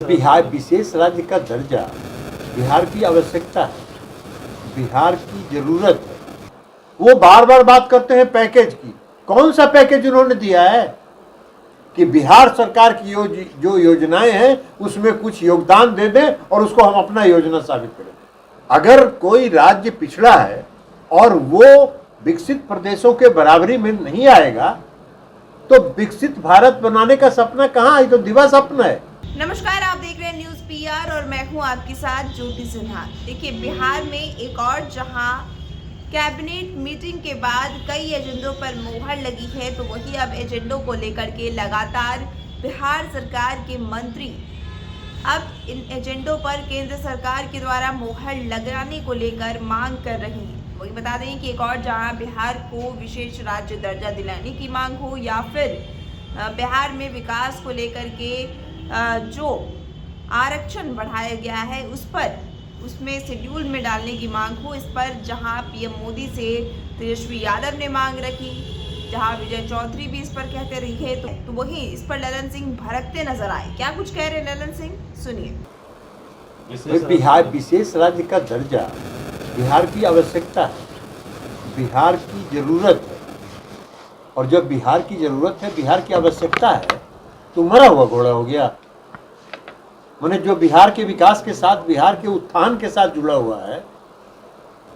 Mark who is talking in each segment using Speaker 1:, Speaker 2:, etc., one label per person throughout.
Speaker 1: बिहार विशेष राज्य का दर्जा बिहार की आवश्यकता है, बिहार की जरूरत है। वो बार बार बात करते हैं पैकेज की। कौन सा पैकेज उन्होंने दिया है कि बिहार सरकार की जो योजनाएं हैं उसमें कुछ योगदान दे दें और उसको हम अपना योजना साबित करें। अगर कोई राज्य पिछड़ा है और वो विकसित प्रदेशों के बराबरी में नहीं आएगा तो विकसित भारत बनाने का सपना कहाँ? ये तो दिवा सपना है।
Speaker 2: नमस्कार, आप देख रहे हैं न्यूज पीआर और मैं हूं आपके साथ ज्योति सिन्हा। देखिए, बिहार में एक और जहां कैबिनेट मीटिंग के बाद कई एजेंडों पर मोहर लगी है, तो वही अब एजेंडों को लेकर के लगातार बिहार सरकार के मंत्री अब इन एजेंडों पर केंद्र सरकार के द्वारा मोहर लगाने को लेकर मांग कर रहे हैं। वही बता दें कि एक और जहां बिहार को विशेष राज्य दर्जा दिलाने की मांग हो या फिर बिहार में विकास को लेकर के जो आरक्षण बढ़ाया गया है उसमें शेड्यूल में डालने की मांग हो, इस पर जहां पीएम मोदी से तेजस्वी यादव ने मांग रखी, जहां विजय चौधरी भी इस पर कहते रहे, तो वही इस पर ललन सिंह भड़कते नजर आए। क्या कुछ कह रहे ललन सिंह, सुनिए।
Speaker 1: बिहार विशेष राज्य का दर्जा बिहार की आवश्यकता है, बिहार की जरूरत है। और जब बिहार की जरूरत है, बिहार की आवश्यकता है, तो मरा हुआ घोड़ा हो गया। माने जो बिहार के विकास के साथ, बिहार के उत्थान के साथ जुड़ा हुआ है,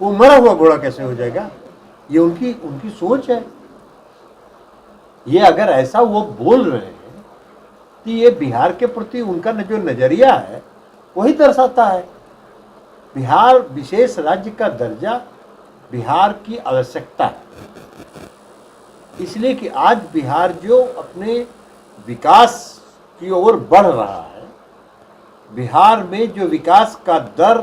Speaker 1: वो मरा हुआ घोड़ा कैसे हो जाएगा? ये उनकी सोच है। ये अगर ऐसा वो बोल रहे हैं कि ये बिहार के प्रति उनका जो नजरिया है वही दर्शाता है। बिहार विशेष राज्य का दर्जा बिहार की आवश्यकता है, इसलिए कि आज बिहार जो अपने विकास की ओर बढ़ रहा है, बिहार में जो विकास का दर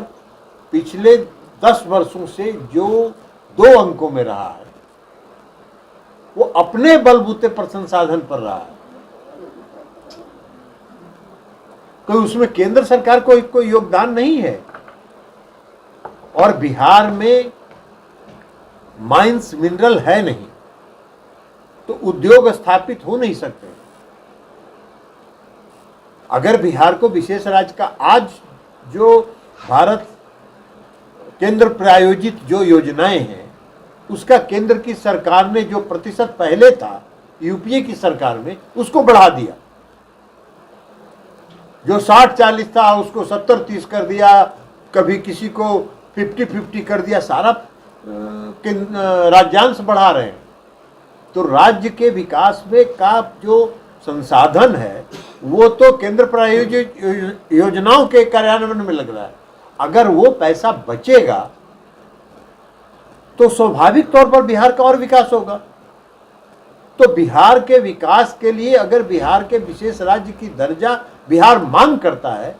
Speaker 1: पिछले 10 वर्षों से जो 2 अंकों में रहा है, वो अपने बलबूते पर संसाधन पर रहा है। कोई उसमें केंद्र सरकार को कोई योगदान नहीं है। और बिहार में माइंस मिनरल है नहीं, तो उद्योग स्थापित हो नहीं सकते। अगर बिहार को विशेष राज्य का आज जो भारत केंद्र प्रायोजित जो योजनाएं हैं, उसका केंद्र की सरकार ने जो प्रतिशत पहले था यूपीए की सरकार में, उसको बढ़ा दिया। जो 60-40 था उसको 70-30 कर दिया, कभी किसी को 50-50 कर दिया। सारा राज्यांश बढ़ा रहे हैं। तो राज्य के विकास में का जो संसाधन है वो तो केंद्र प्रायोजित योजनाओं के कार्यान्वयन में लग रहा है। अगर वो पैसा बचेगा तो स्वाभाविक तौर पर बिहार का और विकास होगा। तो बिहार के विकास के लिए अगर बिहार के विशेष राज्य की दर्जा बिहार मांग करता है,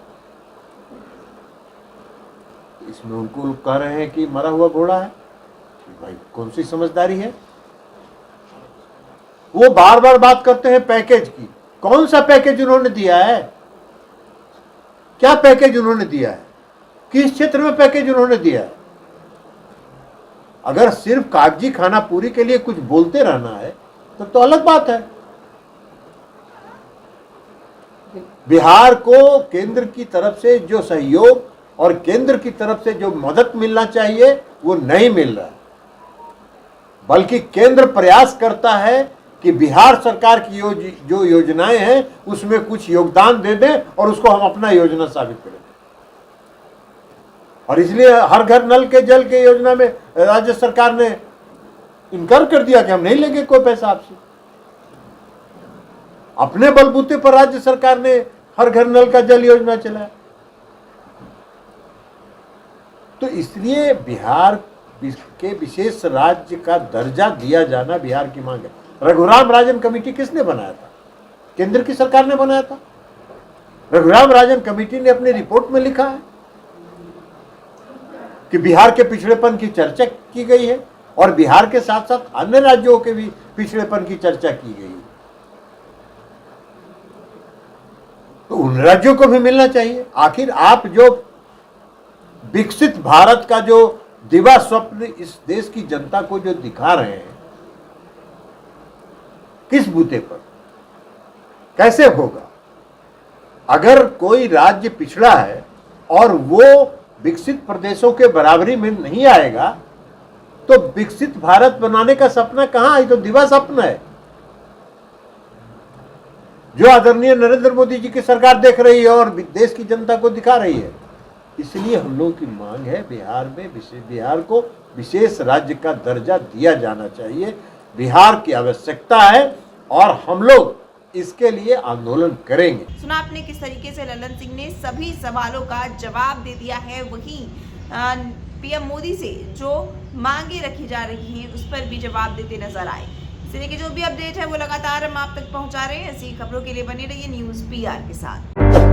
Speaker 1: इसमें उनको कह रहे हैं कि मरा हुआ घोड़ा है। भाई कौन सी समझदारी है? वो बार बार बात करते हैं पैकेज की। कौन सा पैकेज उन्होंने दिया है? क्या पैकेज उन्होंने दिया है? किस क्षेत्र में पैकेज उन्होंने दिया है? अगर सिर्फ कागजी खाना पूरी के लिए कुछ बोलते रहना है तो अलग बात है। बिहार को केंद्र की तरफ से जो सहयोग और केंद्र की तरफ से जो मदद मिलना चाहिए वो नहीं मिल रहा है, बल्कि केंद्र प्रयास करता है कि बिहार सरकार की जो योजनाएं हैं उसमें कुछ योगदान दे दें और उसको हम अपना योजना साबित करें। और इसलिए हर घर नल के जल के योजना में राज्य सरकार ने इनकार कर दिया कि हम नहीं लेंगे कोई पैसा आपसे। अपने बलबूते पर राज्य सरकार ने हर घर नल का जल योजना चलाया। तो इसलिए बिहार के विशेष राज्य का दर्जा दिया जाना बिहार की मांग है। रघुराम राजन कमेटी किसने बनाया था? केंद्र की सरकार ने बनाया था। रघुराम राजन कमेटी ने अपनी रिपोर्ट में लिखा है कि बिहार के पिछड़ेपन की चर्चा की गई है और बिहार के साथ साथ अन्य राज्यों के भी पिछड़ेपन की चर्चा की गई है। तो उन राज्यों को भी मिलना चाहिए। आखिर आप जो विकसित भारत का जो दिवा स्वप्न इस देश की जनता को जो दिखा रहे हैं, किस बूते पर, कैसे होगा? अगर कोई राज्य पिछड़ा है और वो विकसित प्रदेशों के बराबरी में नहीं आएगा तो विकसित भारत बनाने का सपना कहां है? तो दिवा सपना है जो आदरणीय नरेंद्र मोदी जी की सरकार देख रही है और देश की जनता को दिखा रही है। इसलिए हम लोगों की मांग है बिहार को विशेष राज्य का दर्जा दिया जाना चाहिए। बिहार की आवश्यकता है और हम लोग इसके लिए आंदोलन करेंगे।
Speaker 2: सुना आपने किस तरीके से ललन सिंह ने सभी सवालों का जवाब दे दिया है। वहीं पीएम मोदी से जो मांगे रखी जा रही हैं उस पर भी जवाब देते नजर आए। इस तरह की जो भी अपडेट है वो लगातार हम आप तक पहुंचा रहे हैं। ऐसी खबरों के लिए बने रहिए न्यूज़ पीआर के साथ।